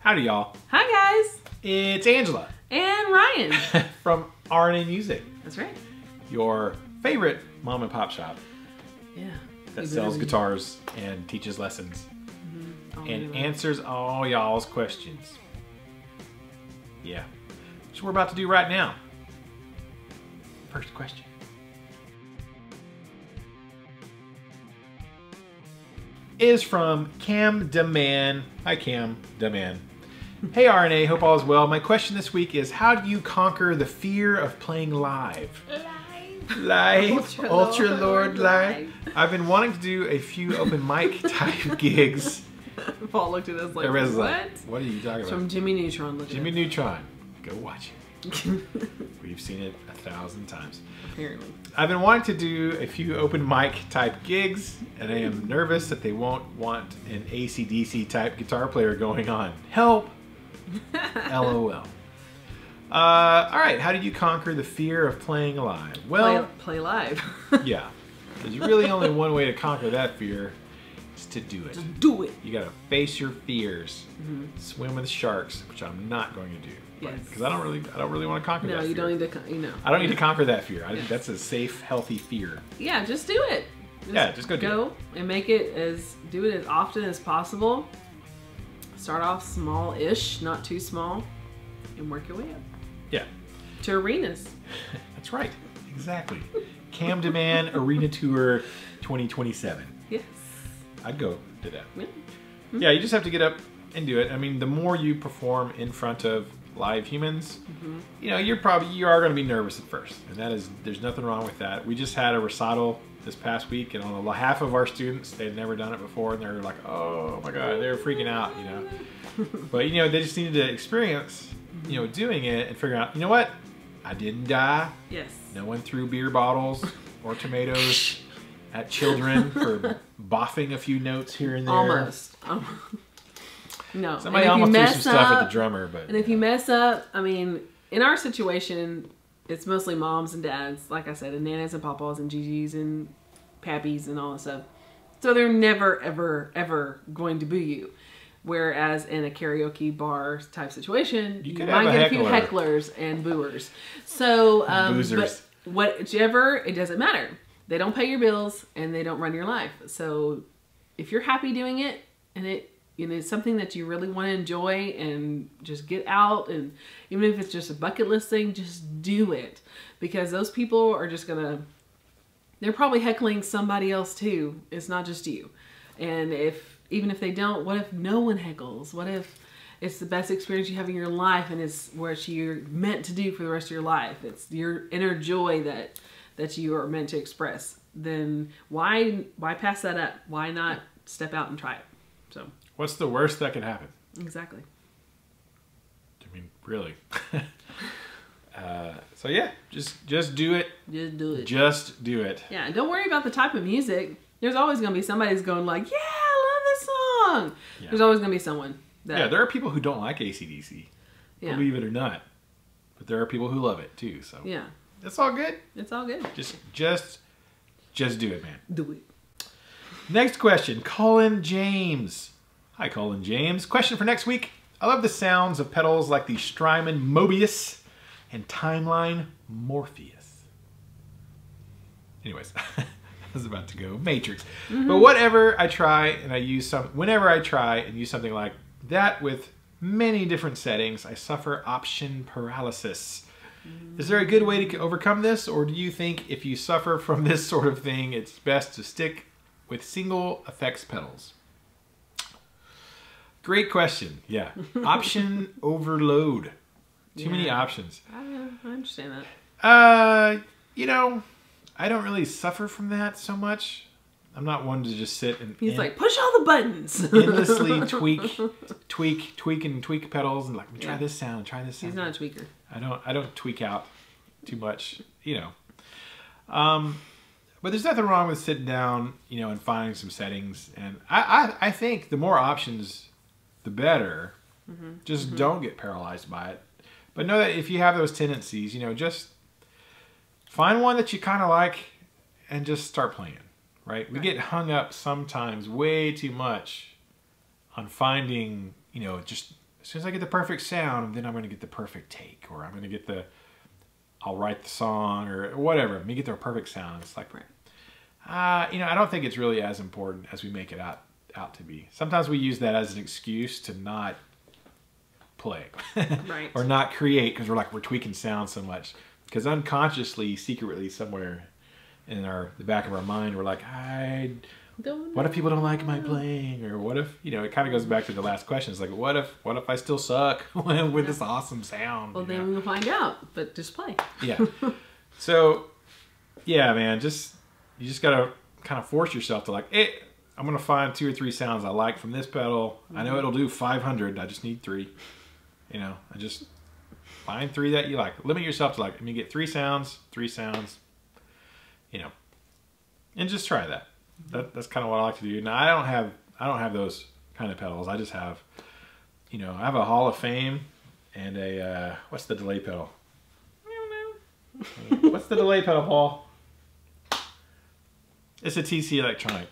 Howdy, y'all. Hi, guys. It's Angela. And Ryan. From RNA Music. That's right. Your favorite mom and pop shop. Yeah. That sells guitars and teaches lessons. And answers all y'all's questions. Yeah. That's what we're about to do right now. First question. Is from Cam Deman. Hi, Cam Deman. Hey, RNA. Hope all is well. My question this week is, how do you conquer the fear of playing live? Live. Ultra Lord live. I've been wanting to do a few open mic type gigs. Paul looked at us like, Everybody's what? Like, what are you talking about? From Jimmy Neutron. Jimmy Neutron. Go watch it. We've seen it 1,000 times. Apparently. I've been wanting to do a few open mic type gigs, and I am nervous that they won't want an AC/DC type guitar player going on. Help! LOL. Alright, how did you conquer the fear of playing live? Well, play live. Yeah. There's really only one way to conquer that fear. Is to do it. Just do it. You gotta face your fears. Swim with sharks, which I'm not going to do. Yes. Because I don't really want to conquer that fear. No, you don't need to, I don't need to conquer that fear. I think that's a safe, healthy fear. Yeah, just do it. Just go do it. And do it as often as possible. Start off small-ish, not too small, and work your way up. Yeah. To arenas. That's right. Exactly. Cam Demand Arena Tour 2027. Yes. I'd go to that. Yeah. Yeah, you just have to get up and do it. I mean, the more you perform in front of live humans, you know, you are going to be nervous at first, and there's nothing wrong with that. We just had a recital this past week, and on half of our students, they'd never done it before, and they're like, oh my god, they were freaking out, you know. But you know, they just needed to experience, you know, doing it and figure out, you know what, I didn't die. Yes. No one threw beer bottles or tomatoes at children for boffing a few notes here and there. Almost. No. Somebody almost threw some stuff at the drummer, but. And if you mess up, I mean, in our situation, it's mostly moms and dads, like I said, and nanas and papas and gigi's and pappies and all that stuff. So they're never, ever, ever going to boo you. Whereas in a karaoke bar type situation, you might get a few hecklers and booers. So, but whichever, it doesn't matter. They don't pay your bills and they don't run your life. So if you're happy doing it and it's something that you really want to enjoy and just get out, and even if it's just a bucket list thing, just do it, because those people are just they're probably heckling somebody else too. It's not just you. And even if they don't, what if no one heckles? What if it's the best experience you have in your life and it's what you're meant to do for the rest of your life? It's your inner joy that you are meant to express. Then why pass that up? Why not step out and try it? So. What's the worst that could happen? Exactly. I mean, really. So yeah, just do it. Just do it. Just do it. Yeah, and don't worry about the type of music. There's always going to be somebody who's going like, yeah, I love this song. Yeah. There's always going to be someone. Yeah, there are people who don't like AC/DC. Yeah. Believe it or not. But there are people who love it too. So yeah, it's all good. It's all good. Just do it, man. Do it. Next question, Colin James. Hi, Colin James. Question for next week. I love the sounds of pedals like the Strymom Mobius and Timeline Morpheus. Anyways, I was about to go Matrix. But whenever I try and use something like that with many different settings, I suffer option paralysis. Is there a good way to overcome this, or do you think if you suffer from this sort of thing, it's best to stick with single effects pedals? Great question. Yeah. Option overload. Too many options. I understand that. You know, I don't really suffer from that so much. I'm not one to just sit and... He's like, push all the buttons. Endlessly tweak pedals and like, try this sound, try this sound. He's not a tweaker. I don't tweak out too much, you know. But there's nothing wrong with sitting down, you know, and finding some settings. And I think the more options, the better. Just don't get paralyzed by it. But know that if you have those tendencies, you know, just find one that you kind of like and just start playing, right? We get hung up sometimes way too much on finding, you know, just as soon as I get the perfect sound, then I'm going to get the perfect take, or I'm going to get I'll write the song or whatever. Let me get the perfect sound. It's like, you know, I don't think it's really as important as we make it out to be. Sometimes we use that as an excuse to not play right. or not create because we're tweaking sound so much. Because unconsciously, secretly, somewhere in the back of our mind, we're like, what if people don't like my playing? Or what if, you know, it kind of goes back to the last question. It's like, what if I still suck with this awesome sound? Well, then we'll find out, but just play. Yeah. So, yeah, man, you just got to kind of force yourself to like, hey, I'm going to find 2 or 3 sounds I like from this pedal. I know it'll do 500. I just need 3. You know, I just find 3 that you like. Limit yourself to like, let me get 3 sounds, you know, and just try that. That's kind of what I like to do. Now I don't have those kind of pedals. I just have, you know, I have a Hall of Fame and a what's the delay pedal? What's the delay pedal, Paul? It's a TC Electronic.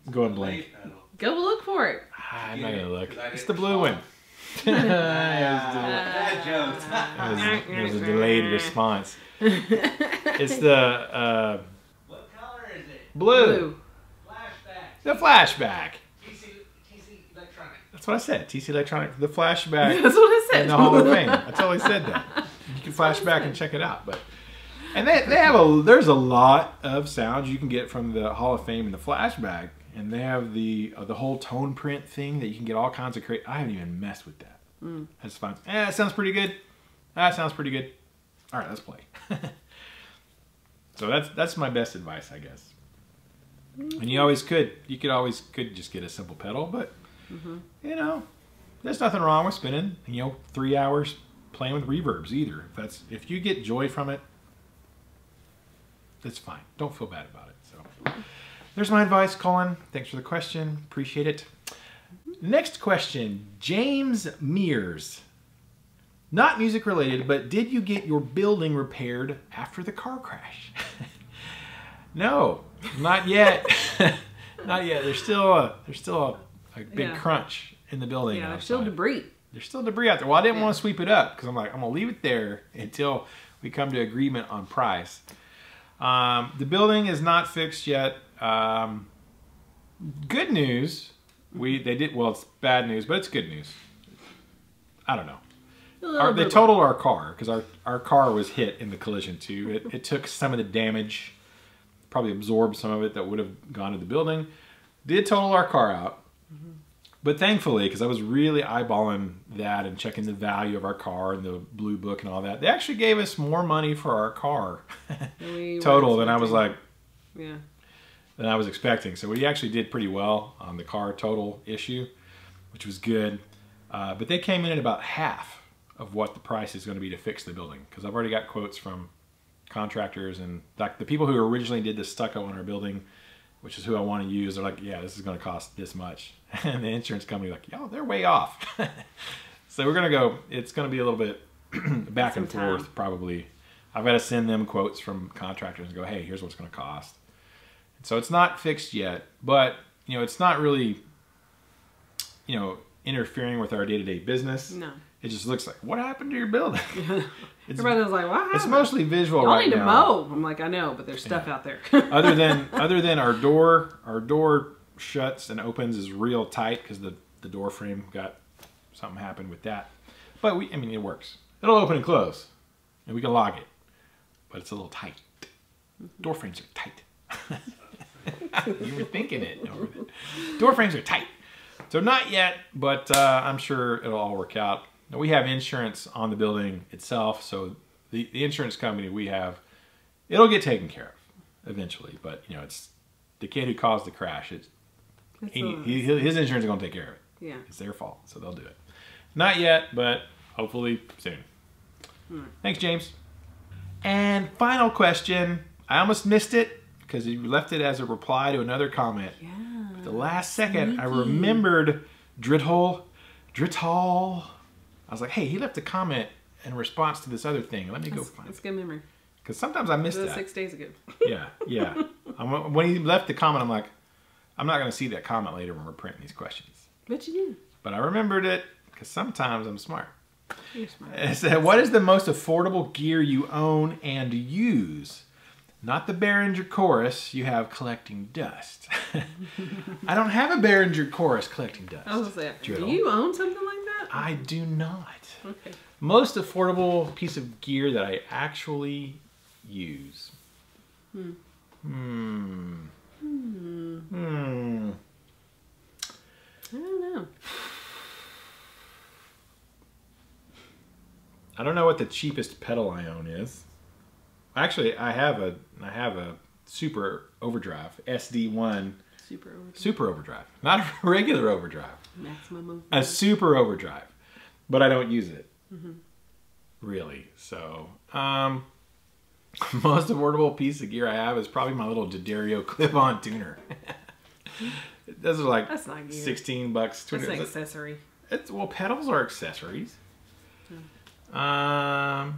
Go and blank. Go look for it. I'm not gonna look. It's the blue one. Bad jokes. There's a delayed response. It's the What color is it? blue. Flashback. The flashback. TC Electronic. That's what I said. TC Electronic. The flashback. That's what I said. In the Hall of Fame. I totally said that. You can flash back and check it out. And they have there's a lot of sounds you can get from the Hall of Fame and the flashback. And they have the whole tone print thing that you can get all kinds of I haven't even messed with that. That's fine. That sounds pretty good. That sounds pretty good. All right, let's play. So that's my best advice, I guess. And you could always just get a simple pedal, but you know, there's nothing wrong with spending 3 hours playing with reverbs either. If you get joy from it, that's fine. Don't feel bad about it. So there's my advice, Colin. Thanks for the question. Appreciate it. Next question, James Mears. Not music related, but did you get your building repaired after the car crash? No, not yet. Not yet. There's still a big crunch in the building. Yeah, there's still debris. There's still debris out there. Well, I didn't want to sweep it up because I'm going to leave it there until we come to agreement on price. The building is not fixed yet. Good news. Well, it's bad news, but it's good news. I don't know. They totaled our car because our car was hit in the collision too. It took some of the damage, probably absorbed some of it that would have gone to the building. Did total our car out, but thankfully, because I was really eyeballing that and checking the value of our car and the blue book and all that, they actually gave us more money for our car total than I was like, than I was expecting. So we actually did pretty well on the car total issue, which was good. But they came in at about half of what the price is going to be to fix the building, because I've already got quotes from contractors and like the people who originally did the stucco on our building, which is who I want to use. They're like, yeah, this is going to cost this much. And the insurance company like, yo, they're way off. So we're going to go, it's going to be a little bit back and forth probably. I've got to send them quotes from contractors and go, hey, here's what it's going to cost. And so it's not fixed yet, but it's not really, interfering with our day-to-day business. No. It just looks like, what happened to your building? Everybody was like, what happened? It's mostly visual Y'all right now. need to mow. I'm like, I know, but there's stuff out there. other than our door shuts and opens is real tight because the door frame something happened with that. But it works. It'll open and close, and we can lock it. But it's a little tight. Door frames are tight. You were thinking it. Door frames are tight. So not yet, but I'm sure it'll all work out. Now, we have insurance on the building itself, so the insurance company we have, it'll get taken care of eventually. But it's the kid who caused the crash. His insurance is going to take care of it. Yeah, it's their fault, so they'll do it. Not yet, but hopefully soon. Thanks, James. And final question. I almost missed it because you left it as a reply to another comment. Yeah. But the last second, I remembered Drithole. I was like, hey, he left a comment in response to this other thing. Let me go find it. That's good memory. Because sometimes I miss that. 6 days ago. Yeah. When he left the comment, I'm like, I'm not going to see that comment later when we're printing these questions. But you did. But I remembered it because sometimes I'm smart. You're smart. It said, what is the most affordable gear you own and use? Not the Behringer Chorus you have collecting dust. I don't have a Behringer Chorus collecting dust. I was gonna say, do Driddle. you own something like that? I do not. Okay. Most affordable piece of gear that I actually use. I don't know. I don't know what the cheapest pedal I own is. Actually, I have a Super Overdrive SD1. Super Overdrive, not a regular overdrive. Maximum overdrive. A Super Overdrive, but I don't use it. Really. So, most affordable piece of gear I have is probably my little D'Addario clip-on tuner. Those are like That's not gear. $16. That's an accessory. Well, pedals are accessories. Well,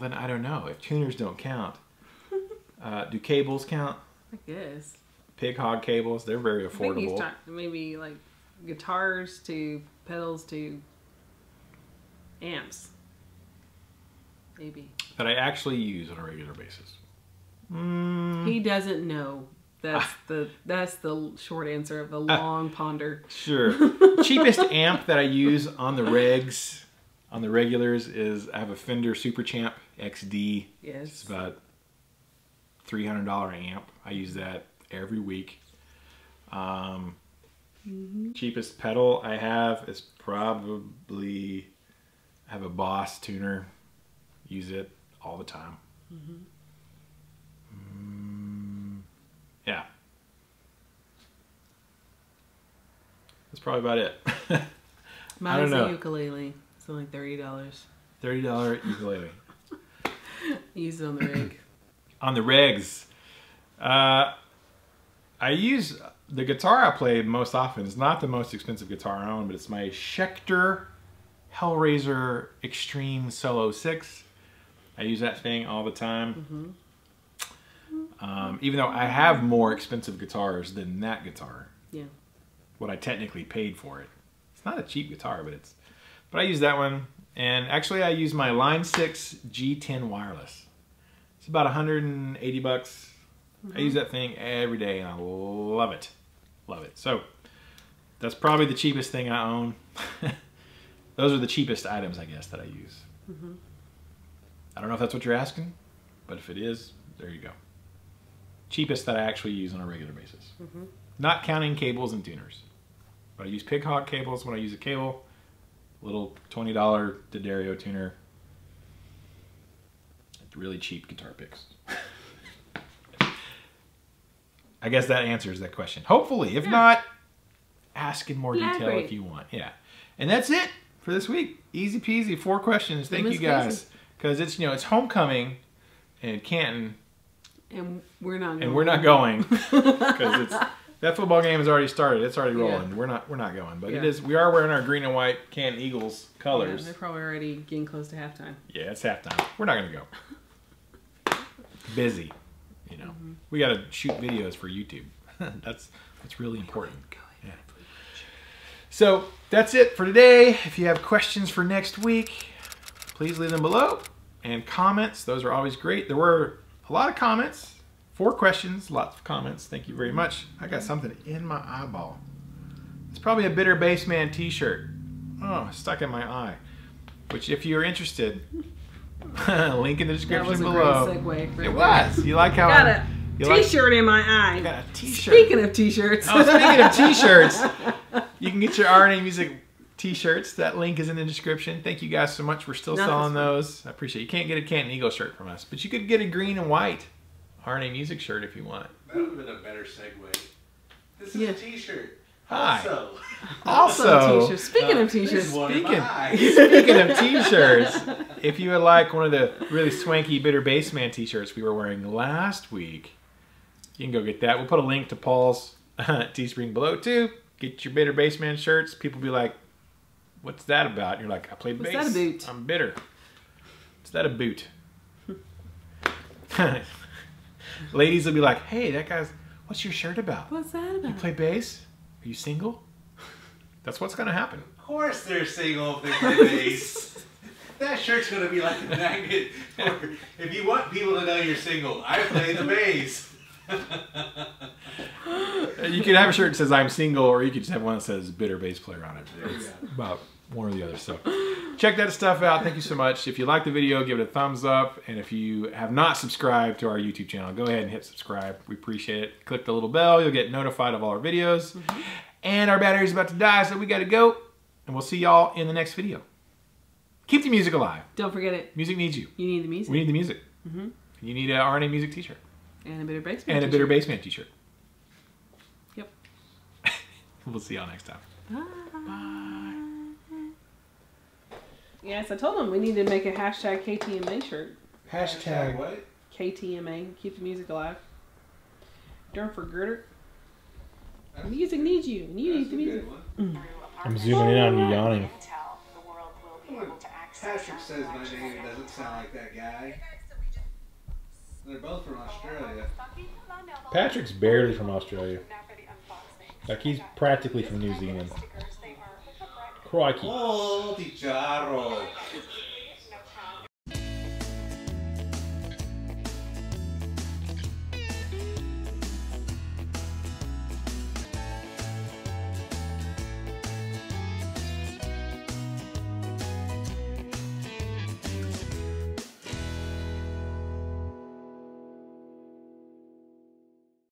then I don't know. If tuners don't count, do cables count? I guess. Pig hog cables, they're very I think he's affordable. talking maybe like guitars to pedals to amps. Maybe. That I actually use on a regular basis. He doesn't know. That's the short answer of the long ponder. Sure. Cheapest amp that I use on the regs, on the regulars, is I have a Fender Super Champ XD. Yes. It's about $300 amp. I use that every week. Cheapest pedal I have is probably, I have a Boss tuner. Use it all the time. Yeah. That's probably about it. Mine's a ukulele. It's only $30. $30 ukulele. Use it on the rig. On the regs, I use the guitar I play most often. It's not the most expensive guitar I own, but it's my Schecter Hellraiser Extreme Solo 6. I use that thing all the time. Even though I have more expensive guitars than that guitar. Yeah. What I technically paid for it. It's not a cheap guitar, but I use that one. And actually I use my Line 6 G10 wireless. It's about $180. I use that thing every day and I love it. Love it. So that's probably the cheapest thing I own. Those are the cheapest items, I guess, that I use. I don't know if that's what you're asking, but if it is, there you go. Cheapest that I actually use on a regular basis. Not counting cables and tuners. But I use pig hog cables when I use a cable. Little $20 D'Addario tuner. Really cheap guitar picks. I guess that answers that question. Hopefully. If not, ask in more detail if you want. Yeah. And that's it for this week. Easy peasy. 4 questions. Thank you guys. Because it's, you know, it's homecoming in Canton. And we're not going. And we're not going. Because that football game has already started. It's already rolling. Yeah. We're not going. But it is. We are wearing our green and white Canton Eagles colors. Yeah, they're probably already getting close to halftime. Yeah, it's halftime. We're not going to go. Busy, you know. We got to shoot videos for YouTube. that's really important. Yeah. So that's it for today. If you have questions for next week, please leave them below. And comments, those are always great. There were a lot of comments, 4 questions, lots of comments. Thank you very much. I got something in my eyeball. It's probably a Bitter Bassman t-shirt. Oh, stuck in my eye. Which, if you're interested, link in the description below. That was a great segue. It was. You like how got a t-shirt in my eye. Got a t-shirt. Speaking of t-shirts. Oh, speaking of t-shirts, you can get your RNA Music t-shirts. That link is in the description. Thank you guys so much. We're still selling those. I appreciate it. You can't get a Canton Eagle shirt from us, but you could get a green and white RNA Music shirt if you want. That would have been a better segue. This is a t-shirt. Hi. Also t-shirts. Speaking of t-shirts. Speaking of t-shirts, if you would like one of the really swanky Bitter Bassman t-shirts we were wearing last week, you can go get that. We'll put a link to Paul's Teespring below too. Get your Bitter Bassman shirts. People be like, what's that about? And you're like, I play bass. What's that a boot? I'm bitter. Is that a boot? Ladies will be like, hey, that guy's, What's your shirt about? What's that about? You play bass? Are you single? That's what's going to happen. Of course they're single if they play bass. That shirt's going to be like a magnet. If you want people to know you're single, I play the bass. You could have a shirt that says I'm single, or you could just have one that says bitter bass player on it. It's about one or the other. So check that stuff out. Thank you so much. If you like the video, give it a thumbs up. And if you have not subscribed to our YouTube channel, go ahead and hit subscribe. We appreciate it. Click the little bell. You'll get notified of all our videos. And our battery's about to die, so we got to go. And we'll see y'all in the next video. Keep the music alive. Don't forget it. Music needs you. You need the music. We need the music. You need an RNA music t-shirt. And a bitter bassman. And a bitter bassman t-shirt. Yep. We'll see y'all next time. Bye. Yes, I told them we need to make a hashtag KTMA shirt. Hashtag what? KTMA. Keep the music alive. Don't forget it. The music needs you. And you need the music. I'm zooming in on you yawning. Patrick says my name, it doesn't sound like that guy. They're both from Australia. Patrick's barely from Australia. Like he's practically from New Zealand. Crikey. Oh, Ticharro.